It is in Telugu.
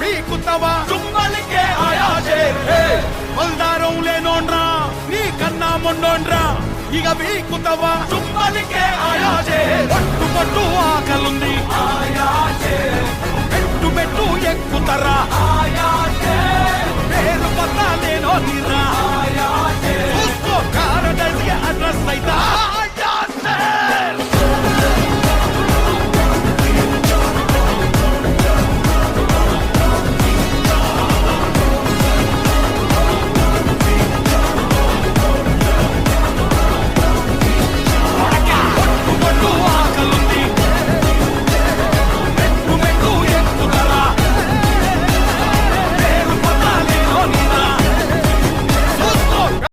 వీకుతవా చుమ్మలికే ఆయా చేరే బల్దారం లేనోండ్రా నీ కన్నా మొండోండ్రా ఇక వీకుతవా చుమ్మలికే ఆయా చేరే పట్టు పట్టు ఆకలుంది ఆయా చేరే పెట్టు పెట్టు ఎక్కుతరా ఆయా చేరే పేరు పత్తా లేనో తీరా ఆయా